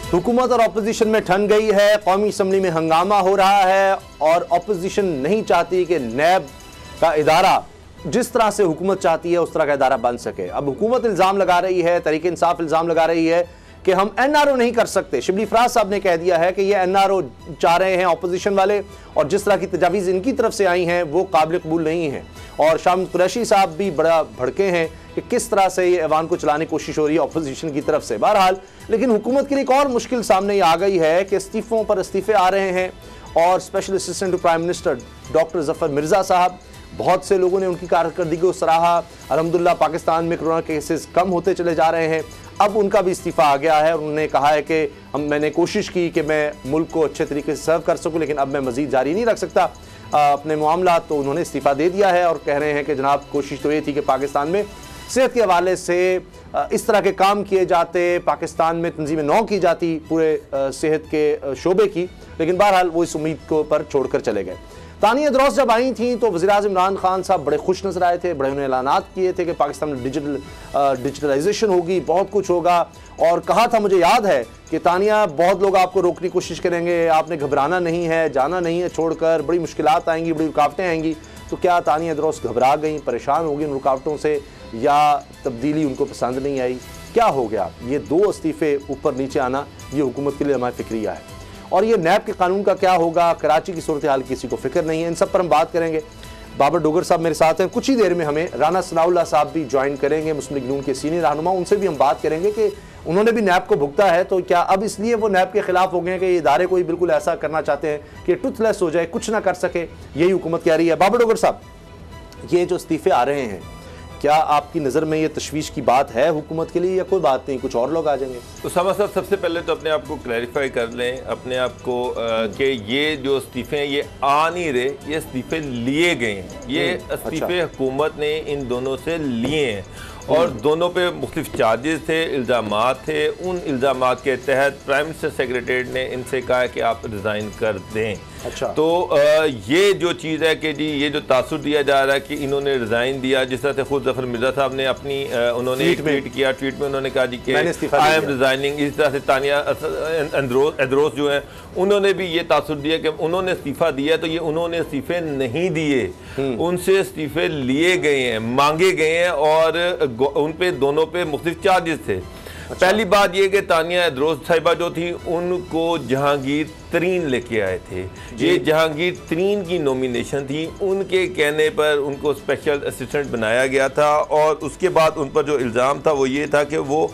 हुकूमत और अपोजिशन में ठन गई है, कौमी असम्बली में हंगामा हो रहा है और अपोजिशन नहीं चाहती कि नैब का इदारा जिस तरह से हुकूमत चाहती है उस तरह का इदारा बन सके। अब हुकूमत इल्ज़ाम लगा रही है, तहरीक इंसाफ इल्ज़ाम लगा रही है कि हम एनआरओ नहीं कर सकते। शिबली फराज साहब ने कह दिया है कि ये एनआरओ चाह रहे हैं अपोजिशन वाले और जिस तरह की तजावीज़ इनकी तरफ से आई हैं वो काबिल कबूल नहीं है। और शाम कुरैशी साहब भी बड़ा भड़के हैं कि किस तरह से ये ऐवान को चलाने की कोशिश हो रही है अपोजिशन की तरफ से। बहरहाल लेकिन हुकूमत के लिए एक और मुश्किल सामने आ गई है कि इस्तीफ़ों पर इस्तीफ़े आ रहे हैं और special assistant to prime minister doctor Zafar Mirza साहब, बहुत से लोगों ने उनकी कारकर्दगी को सराहा। अल्हम्दुलिल्लाह पाकिस्तान में कोरोना केसेस कम होते चले जा रहे हैं। अब उनका भी इस्तीफ़ा आ गया है और उन्होंने कहा है कि मैंने कोशिश की कि मैं मुल्क को अच्छे तरीके से सर्व कर सकूं, लेकिन अब मैं मज़ीद जारी नहीं रख सकता अपने मामला। तो उन्होंने इस्तीफ़ा दे दिया है और कह रहे हैं कि जनाब कोशिश तो ये थी कि पाकिस्तान में सेहत के हवाले से इस तरह के काम किए जाते, पाकिस्तान में तंजीमें नौ की जाती पूरे सेहत के शोबे की, लेकिन बहरहाल वो इस उम्मीद को पर छोड़ कर चले गए। तानिया दरोस जब आई थी तो वज़ीर-ए-आज़म इमरान खान साहब बड़े खुश नजर आए थे, बड़े उन्होंने ऐलानात किए थे कि पाकिस्तान में डिजिटलाइजेशन होगी, बहुत कुछ होगा। और कहा था, मुझे याद है कि तानिया बहुत लोग आपको रोकने की कोशिश करेंगे, आपने घबराना नहीं है, जाना नहीं है छोड़कर, बड़ी मुश्किलात आएंगी, बड़ी रुकावटें आएंगी। तो क्या तानिया दरोस घबरा गई, परेशान हो गई उन रुकावटों से, या तब्दीली उनको पसंद नहीं आई? क्या हो गया? ये दो इस्तीफ़े ऊपर नीचे आना ये हुकूमत के लिए हमारी फिक्रिया है। और ये नैब के कानून का क्या होगा, कराची की सूरत हाल किसी को फिक्र नहीं है। इन सब पर हम बात करेंगे। बाबर डोगर साहब मेरे साथ हैं, कुछ ही देर में हमें राना सनाउल्लाह साहब भी ज्वाइन करेंगे, मुस्लिम लीग नून के सीनियर रहनुमा, उनसे भी हम बात करेंगे कि उन्होंने भी नैब को भुगता है तो क्या अब इसलिए वो नैब के खिलाफ हो गए हैं कि ये इदारे को ही बिल्कुल ऐसा करना चाहते हैं कि टूथलेस हो जाए, कुछ ना कर सके, यही हुकूमत कह रही है। बाबर डोगर साहब, ये जो इस्तीफे आ रहे हैं, क्या आपकी नज़र में ये तशवीश की बात है हुकूमत के लिए, या कोई बात नहीं, कुछ और लोग आ जाएंगे? तो सामा साहब, सबसे पहले तो अपने आप को क्लैरिफाई कर लें अपने आप को कि ये जो इस्तीफ़े हैं ये आ नहीं रहे, ये इस्तीफ़े लिए गए हैं। ये इस्तीफ़े हुकूमत ने इन दोनों से लिए हैं और दोनों पे मुख्तलिफ चार्जेस थे, इल्ज़ामात थे। उन इल्ज़ामात के तहत प्राइम मिनिस्टर सेक्रेटरीट ने इनसे कहा कि आप रिज़ाइन कर दें। अच्छा। तो ये जो चीज़ है कि जी ये जो तासुर दिया जा रहा है कि इन्होंने रिज़ाइन दिया, जिस तरह से खुद जफर मिर्ज़ा साहब ने अपनी उन्होंने ट्वीट किया, ट्वीट में उन्होंने कहा जी कि आई एम रिज़ाइनिंग। इस तरह से तानिया अदरोस जो है उन्होंने भी ये तासुर दिया कि उन्होंने इस्तीफ़ा दिया, तो ये उन्होंने इस्तीफ़े नहीं दिए, उनसे इस्तीफ़े लिए गए हैं, मांगे गए हैं और उन पे दोनों पे मुख्तलिफ चार्जेस थे। अच्छा। पहली बात यह कि तानिया अदरोस साहिबा जो थी उनको जहांगीर तरीन लेके आए थे। ये जहांगीर तरीन की नॉमिनेशन थी, उनके कहने पर उनको स्पेशल असिस्टेंट बनाया गया था और उसके बाद उन पर जो इल्ज़ाम था वो ये था कि वो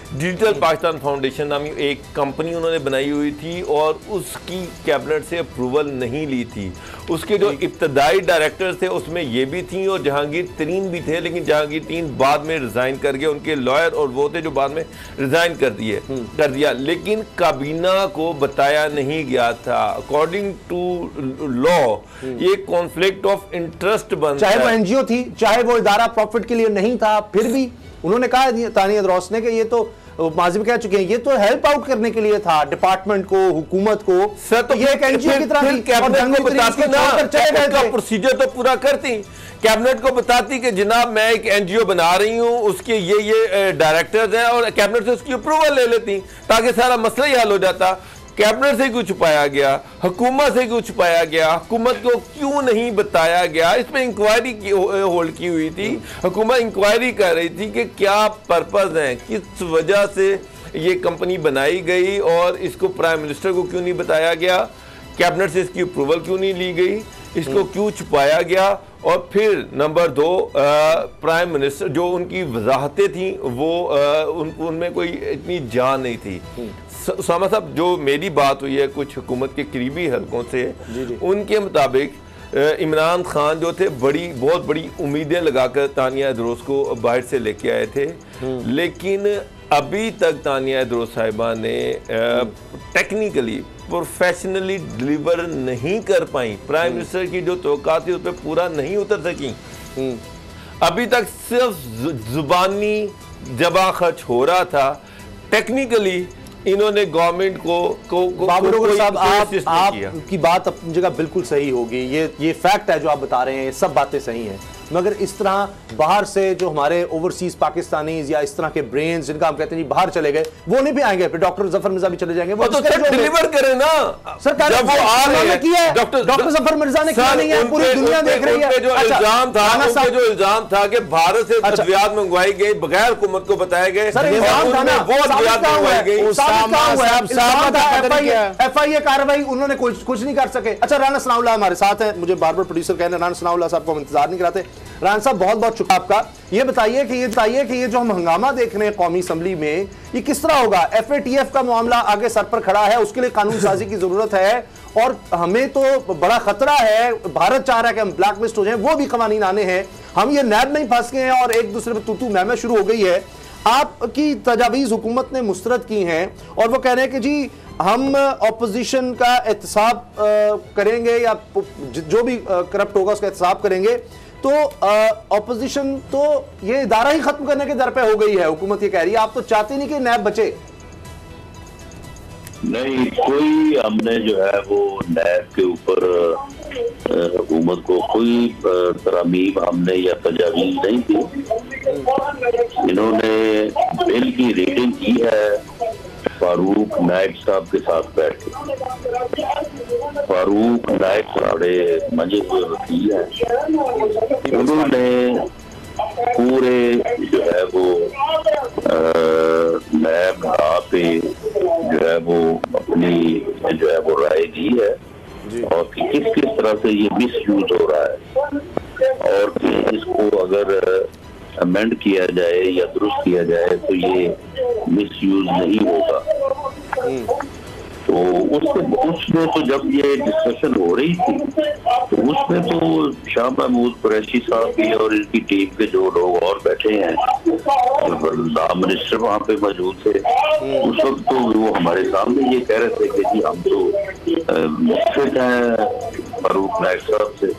डिजिटल पाकिस्तान फाउंडेशन नामी एक कंपनी उन्होंने बनाई हुई थी और उसकी कैबिनेट से अप्रूवल नहीं ली थी। उसके जो इब्तदाई डायरेक्टर थे उसमें ये भी थी और जहांगीर तरीन भी थे, लेकिन जहांगीर तरीन बाद में रिज़ाइन कर गए, उनके लॉयर और वो थे जो बाद में रिज़ाइन कर दिया। लेकिन काबीना को बताया नहीं गया था। अकॉर्डिंग टू लॉ ये कॉन्फ्लिक्ट ऑफ इंटरेस्ट बन, चाहे वो एनजीओ थी, चाहे वो इदारा प्रॉफिट के लिए नहीं था, फिर भी उन्होंने कहा तानिया दरोस ने कि ये तो माजी में कह चुके हैं, ये तो हेल्प आउट करने के लिए था डिपार्टमेंट को, हुकूमत को। सर तो ये एक एनजीओ की तरह कैबिनेट को बताती ना, प्रोसीजर तो पूरा करती, कैबिनेट को बताती कि जनाब मैं एक एनजीओ बना रही हूँ, उसके ये डायरेक्टर्स हैं, और कैबिनेट से उसकी अप्रूवल ले लेती ताकि सारा मसला ही हल हो जाता। कैबिनेट से क्यों छुपाया गया, हुकूमत से क्यों छुपाया गया, हुकूमत को क्यों नहीं बताया गया? इस पर इंक्वायरी होल्ड की हुई थी, हुकूमत इंक्वायरी कर रही थी कि क्या पर्पज़ है, किस वजह से ये कंपनी बनाई गई और इसको प्राइम मिनिस्टर को क्यों नहीं बताया गया, कैबिनेट से इसकी अप्रूवल क्यों नहीं ली गई, इसको क्यों छुपाया गया। और फिर नंबर 2, प्राइम मिनिस्टर जो उनकी वजाहतें थी वो उनमें कोई इतनी जान नहीं थी। सामा साहब, जो मेरी बात हुई है कुछ हुकूमत के करीबी हलकों से, उनके मुताबिक इमरान खान जो थे बहुत बड़ी उम्मीदें लगाकर तानिया अदरोस को बाहर से लेके आए थे, लेकिन अभी तक तानिया अदरोस साहिबा ने टेक्निकली प्रोफेशनली डिलीवर नहीं कर पाई। प्राइम मिनिस्टर की जो तवक्का थी उस पर पूरा नहीं उतर सकी। अभी तक सिर्फ जुबानी जबा खर्च हो रहा था, टेक्निकली इन्होंने गवर्नमेंट को बाबर साहब, आपकी बात अपनी जगह बिल्कुल सही होगी। ये फैक्ट है जो आप बता रहे हैं, ये सब बातें सही हैं, मगर इस तरह बाहर से जो हमारे ओवरसीज पाकिस्तानीज या इस तरह के ब्रेन्स जिनका हम कहते हैं बाहर चले गए वो नहीं भी आएंगे, फिर डॉक्टर जफर मिर्जा भी चले जाएंगे। वो तो डिलीवर करें ना सर, जब वो आ रहे हैं किया है, डॉक्टर जफर मिर्जा ने किया नहीं है, पूरी दुनिया देख रही है। जो इल्जाम था कि भारत से अद्वियात मंगवाई गई बगैर हुकूमत को बताया गया, वो अद्वियात मंगवाई गई, FIA कार्रवाई उन्होंने कुछ नहीं कर सके। अच्छा, राना सनाउल्लाह हमारे साथ है, मुझे बार बार प्रोड्यूसर कहने राना सनाउल्लाह साहब को हम इंतजार नहीं कराते। राना साहब बहुत बहुत शुक्रिया आपका। ये बताइए कि ये जो हम हंगामा देख रहे हैं कौमी असम्बली में, ये किस तरह होगा? FATF का मामला आगे सर पर खड़ा है, उसके लिए कानून साजी की जरूरत है और हमें तो बड़ा खतरा है, भारत चाह रहा है कि हम ब्लैक लिस्ट हो जाएं, वो भी कवानीन आने हैं, हम ये नैब में ही फंस गए हैं और एक दूसरे पर तू मैं शुरू हो गई है। आपकी तजावीज़ हुकूमत ने मुस्तरद की हैं और वो कह रहे हैं कि जी हम ऑपोजिशन का एहतसाब करेंगे या जो भी करप्ट होगा उसका एहतसाब करेंगे। तो ऑपोजिशन तो ये इदारा ही खत्म करने के दर पे हो गई है, हुकूमत ये कह रही है। आप तो चाहते नहीं कि नैब बचे? नहीं, कोई हमने जो है वो नैब के ऊपर हुकूमत को कोई तरमीम हमने या तजावीज़ नहीं दी। इन्होंने बिल की रीडिंग की है फारूक नाइक साहब के साथ बैठे। फारूक नाइक बड़े मजे हुए वकील हैं, उन्होंने पूरे जो है वो नैब पे जो है वो अपनी जो है वो राय दी है और किस तरह से ये मिस यूज हो रहा है और कि इसको अगर अमेंड किया जाए या दुरुस्त किया जाए तो ये मिस यूज नहीं होगा। तो उसमें तो जब ये डिस्कशन हो रही थी तो उसमें तो शाह महमूद कुरैशी साहब भी और इनकी टीम के जो लोग और बैठे हैं, लॉ मिनिस्टर वहाँ पे मौजूद थे, उस वक्त तो वो हमारे सामने ये कह रहे थे कि जी हम तो मुख्तलिफ हैं फारूक नाइक साहब से,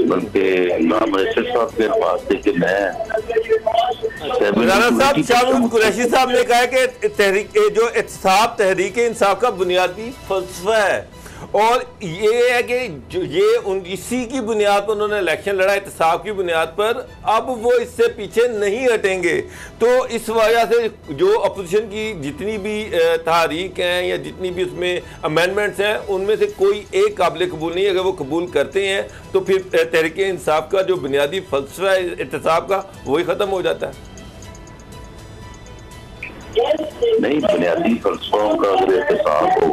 बल्कि लॉ मिनिस्टर साहब के पास थे कि शाह कुरैशी साहब ने कहा कि जो एहतसाब तहरीक इंसाफ का बुनियादी फलसफा है और ये है कि इसी की बुनियाद पर उन्होंने इलेक्शन लड़ा, एहतसाब की बुनियाद पर। अब वो इससे पीछे नहीं हटेंगे। तो इस वजह से जो अपोजिशन की जितनी भी तहरीक हैं या जितनी भी उसमें अमेंडमेंट्स हैं उनमें से कोई एक काबिल कबूल नहीं है। अगर वो कबूल करते हैं तो फिर तहरीक इंसाफ का जो बुनियादी फलसफा है एहतसाब का वही ख़त्म हो जाता है। नहीं, बुनियादी फलसफा का अगर एहतसाब हो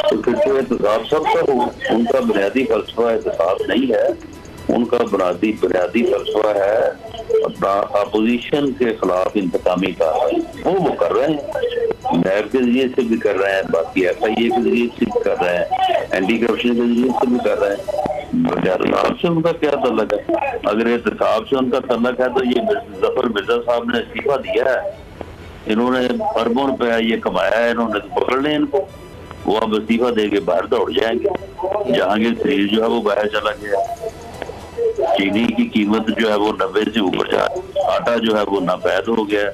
तो फिर तो एहतसाब सबका हो। उनका बुनियादी फलसफा एहतसाब नहीं है, उनका बुनियादी फलसफा है अपना अपोजिशन के खिलाफ इंतकामी का। वो कर रहे हैं, नैब के जरिए से भी कर रहे हैं, बाकी FIA के जरिए से भी कर रहे हैं, एंटी करप्शन के जरिए से भी कर रहे हैं। एहतसाब से उनका क्या तल्लक है? अगर एहतसाब से उनका तल्लक है तो ये जफर मिर्जा साहब ने इस्तीफा दिया है, इन्होंने अरबों रुपया ये कमाया है, इन्होंने तो पकड़ लें इनको, वो अब इस्तीफा दे के बाहर दौड़ जाएंगे। जहांगीर खलील जो है वो बाहर चला गया, चीनी की कीमत जो है वो 90 से ऊपर जा, आटा जो है वो नापैद हो गया।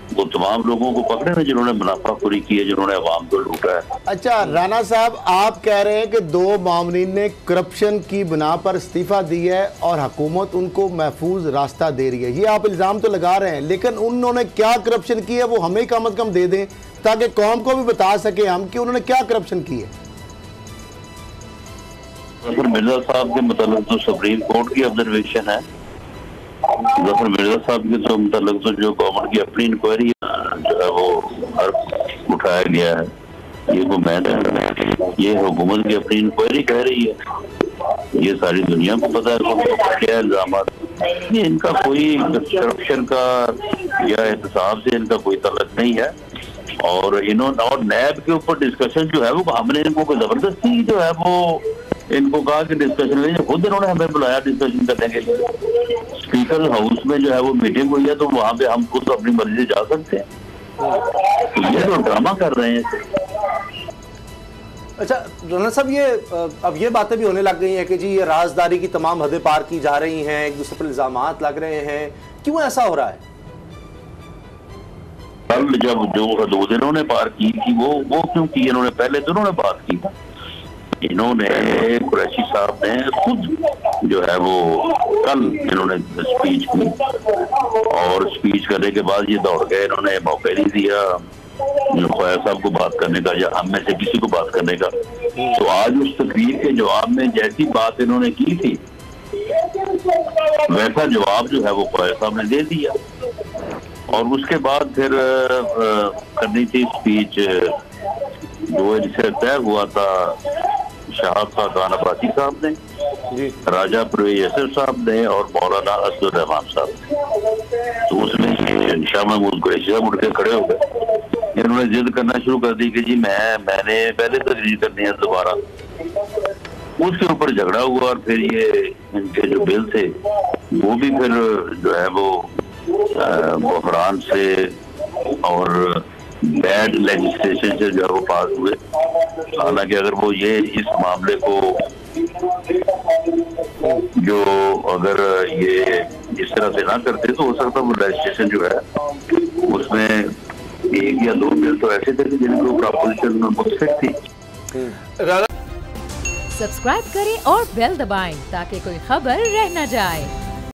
वो तमाम लोगों को पकड़े ना जिन्होंने मुनाफाखोरी की है, जिन्होंने अवाम को लूटा है। अच्छा राना साहब, आप कह रहे हैं कि 2 मामलीन ने करप्शन की बिना पर इस्तीफा दी है और हुकूमत उनको महफूज रास्ता दे रही है। ये आप इल्ज़ाम तो लगा रहे हैं, लेकिन उन्होंने क्या करप्शन की है वो हमें कम अज़ कम दे दें ताकि कौम को भी बता सके हम कि उन्होंने क्या करप्शन की है। जफर मिर्जा साहब के मतलब तो सुप्रीम कोर्ट की ऑब्जर्वेशन है, जफर मिर्जा साहब के तो मतलब तो जो गवर्नमेंट की अपनी इंक्वायरी जो है वो उठाया गया है, ये वो मैंने ये हुकूमत की अपनी इंक्वायरी कह रही है, ये सारी दुनिया को पता है क्या इल्जाम। इनका कोई करप्शन का या एहतसाब से इनका कोई तल्लक नहीं है। और इन्होंने और नैब के ऊपर डिस्कशन जो है वो हमने इनको जबरदस्ती जो है वो इनको कहा कि डिस्कशन में, खुद इन्होंने हमें बुलाया डिस्कशन करने के लिए। स्पीकर हाउस में जो है वो मीटिंग हुई है तो वहाँ पे हम खुद अपनी मर्जी से जा सकते हैं, तो ये तो ड्रामा कर रहे हैं। अच्छा राना साहब, ये अब ये बातें भी होने लग गई हैं कि जी ये राजदारी की तमाम हदें पार की जा रही हैं, एक दूसरे पर इल्जामात लग रहे हैं, क्यों ऐसा हो रहा है? कल जब जो हदूद इन्होंने पार की थी वो क्यों की? इन्होंने पहले तो उन्होंने बात की था, इन्होंने कुरैशी साहब ने खुद जो है वो कल इन्होंने स्पीच की और स्पीच करने के बाद ये दौड़ गए, इन्होंने मौका नहीं दिया ख्वाजा साहब को बात करने का या हम में से किसी को बात करने का। तो आज उस तकरीर के जवाब में जैसी बात इन्होंने की थी वैसा जवाब जो है वो ख्वाजा साहब ने दे दिया। और उसके बाद फिर करनी थी स्पीच जो इनसे तय हुआ था शहाब खान अब्बासी साहब ने, राजा परवेज असर साहब ने और मौलाना असदुर रहमान साहब ने। तो उसमें शाह महमूद कुरैशी साहब उठ के खड़े हो गए। इन्होंने जिद करना शुरू कर दी कि जी मैंने पहले तकरीर करनी है दोबारा। उसके ऊपर झगड़ा हुआ और फिर ये इनके जो बिल थे वो भी फिर जो है वो बहरान से और बैड लेजिस्लेशन से जो है वो पास हुए। हालांकि अगर वो ये इस मामले को जो अगर ये इस तरह से ना करते तो हो सकता वो लेजिस्लेशन जो है उसमें 1 या 2 बिल तो ऐसे थे जिनके ऊपर अपोजिशन मुतफिक थी। सब्सक्राइब करें और बेल दबाएं ताकि कोई खबर रह न जाए।